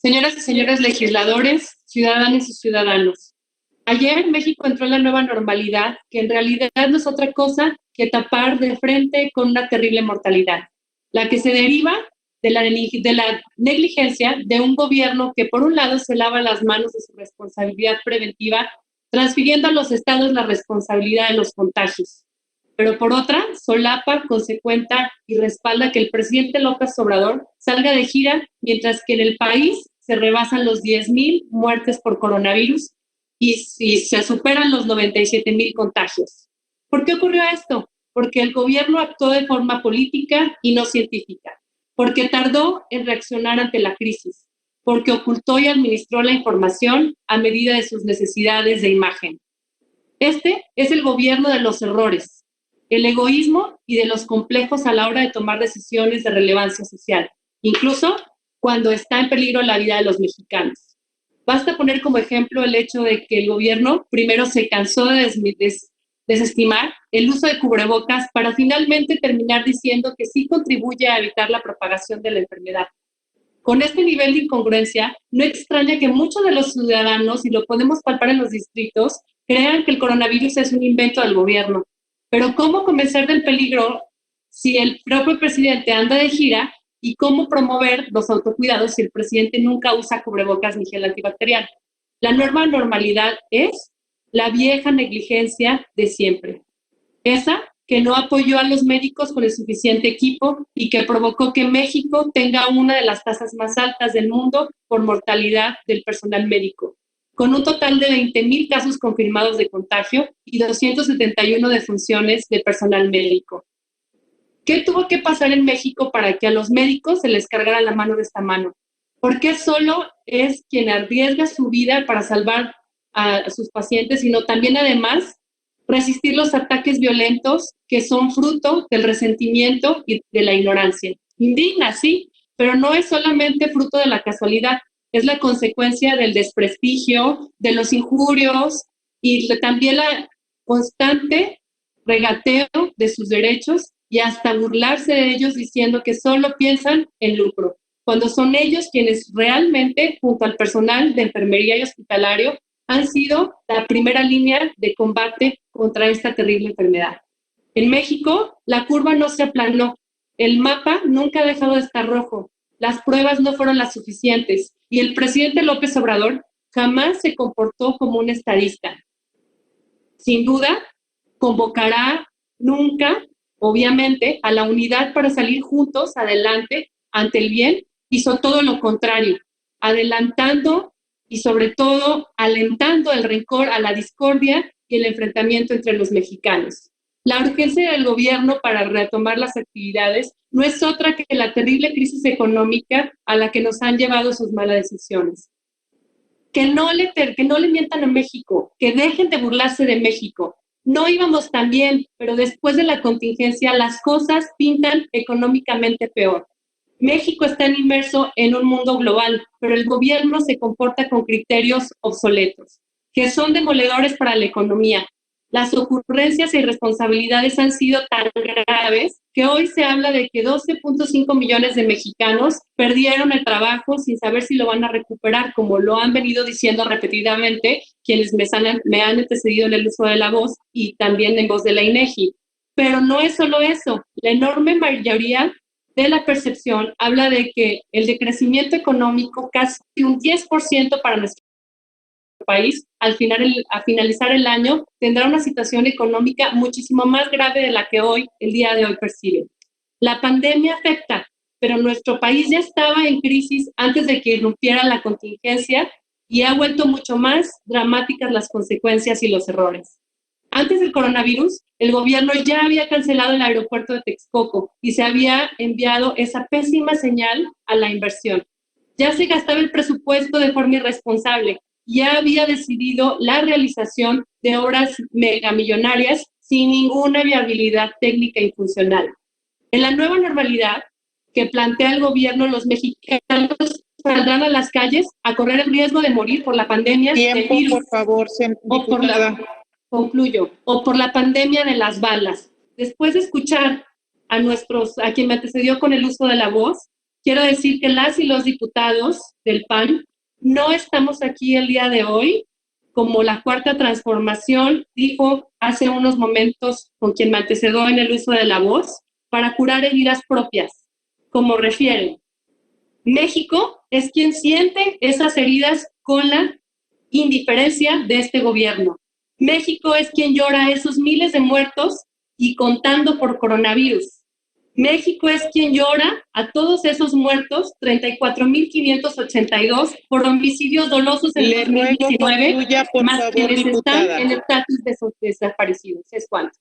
Señoras y señores legisladores, ciudadanas y ciudadanos, ayer México entró en la nueva normalidad, que en realidad no es otra cosa que tapar de frente con una terrible mortalidad, la que se deriva de la negligencia de un gobierno que por un lado se lava las manos de su responsabilidad preventiva, transfiriendo a los estados la responsabilidad de los contagios, pero por otra, solapa, consecuenta y respalda que el presidente López Obrador salga de gira, mientras que en el país se rebasan los 10,000 muertes por coronavirus y se superan los 97,000 contagios. ¿Por qué ocurrió esto? Porque el gobierno actuó de forma política y no científica, porque tardó en reaccionar ante la crisis, porque ocultó y administró la información a medida de sus necesidades de imagen. Este es el gobierno de los errores, el egoísmo y de los complejos a la hora de tomar decisiones de relevancia social, incluso cuando está en peligro la vida de los mexicanos. Basta poner como ejemplo el hecho de que el gobierno primero se cansó de desestimar el uso de cubrebocas para finalmente terminar diciendo que sí contribuye a evitar la propagación de la enfermedad. Con este nivel de incongruencia, no extraña que muchos de los ciudadanos, y lo podemos palpar en los distritos, crean que el coronavirus es un invento del gobierno. Pero ¿cómo convencer del peligro si el propio presidente anda de gira? ¿Y cómo promover los autocuidados si el presidente nunca usa cubrebocas ni gel antibacterial? La nueva normalidad es la vieja negligencia de siempre. Esa que no apoyó a los médicos con el suficiente equipo y que provocó que México tenga una de las tasas más altas del mundo por mortalidad del personal médico, con un total de 20,000 casos confirmados de contagio y 271 defunciones de personal médico. ¿Qué tuvo que pasar en México para que a los médicos se les cargara la mano de esta mano? ¿Por qué solo es quien arriesga su vida para salvar a sus pacientes, sino también además resistir los ataques violentos que son fruto del resentimiento y de la ignorancia? Indigna, sí, pero no es solamente fruto de la casualidad, es la consecuencia del desprestigio, de los injurios y también la constante regateo de sus derechos y hasta burlarse de ellos diciendo que solo piensan en lucro, cuando son ellos quienes realmente, junto al personal de enfermería y hospitalario, han sido la primera línea de combate contra esta terrible enfermedad. En México, la curva no se aplanó, el mapa nunca ha dejado de estar rojo, las pruebas no fueron las suficientes y el presidente López Obrador jamás se comportó como un estadista. Sin duda, convocará nunca, obviamente, a la unidad para salir juntos adelante ante el bien, hizo todo lo contrario, adelantando y sobre todo alentando el rencor, a la discordia y el enfrentamiento entre los mexicanos. La urgencia del gobierno para retomar las actividades no es otra que la terrible crisis económica a la que nos han llevado sus malas decisiones. Que no le mientan a México, que dejen de burlarse de México. No íbamos tan bien, pero después de la contingencia las cosas pintan económicamente peor. México está inmerso en un mundo global, pero el gobierno se comporta con criterios obsoletos, que son demoledores para la economía. Las ocurrencias e irresponsabilidades han sido tan graves que hoy se habla de que 12.5 millones de mexicanos perdieron el trabajo sin saber si lo van a recuperar, como lo han venido diciendo repetidamente quienes me han antecedido en el uso de la voz y también en voz de la INEGI. Pero no es solo eso, la enorme mayoría de la percepción habla de que el decrecimiento económico, casi un 10% para nuestro país, a finalizar el año, tendrá una situación económica muchísimo más grave de la que el día de hoy percibe. La pandemia afecta, pero nuestro país ya estaba en crisis antes de que irrumpiera la contingencia y ha vuelto mucho más dramáticas las consecuencias y los errores. Antes del coronavirus, el gobierno ya había cancelado el aeropuerto de Texcoco y se había enviado esa pésima señal a la inversión. Ya se gastaba el presupuesto de forma irresponsable, ya había decidido la realización de obras megamillonarias sin ninguna viabilidad técnica y funcional. En la nueva normalidad que plantea el gobierno, los mexicanos saldrán a las calles a correr el riesgo de morir por la pandemia Tiempo, del virus, por favor, o por la pandemia de las balas. Después de escuchar a quien me antecedió con el uso de la voz, Quiero decir que las y los diputados del PAN no estamos aquí el día de hoy, como la Cuarta Transformación dijo hace unos momentos con quien me antecedió en el uso de la voz, para curar heridas propias, como refieren. México es quien siente esas heridas con la indiferencia de este gobierno. México es quien llora esos miles de muertos y contando por coronavirus. México es quien llora a todos esos muertos, 34,582, por homicidios dolosos en 2019, más quienes están en estatus de desaparecidos. Es cuánto.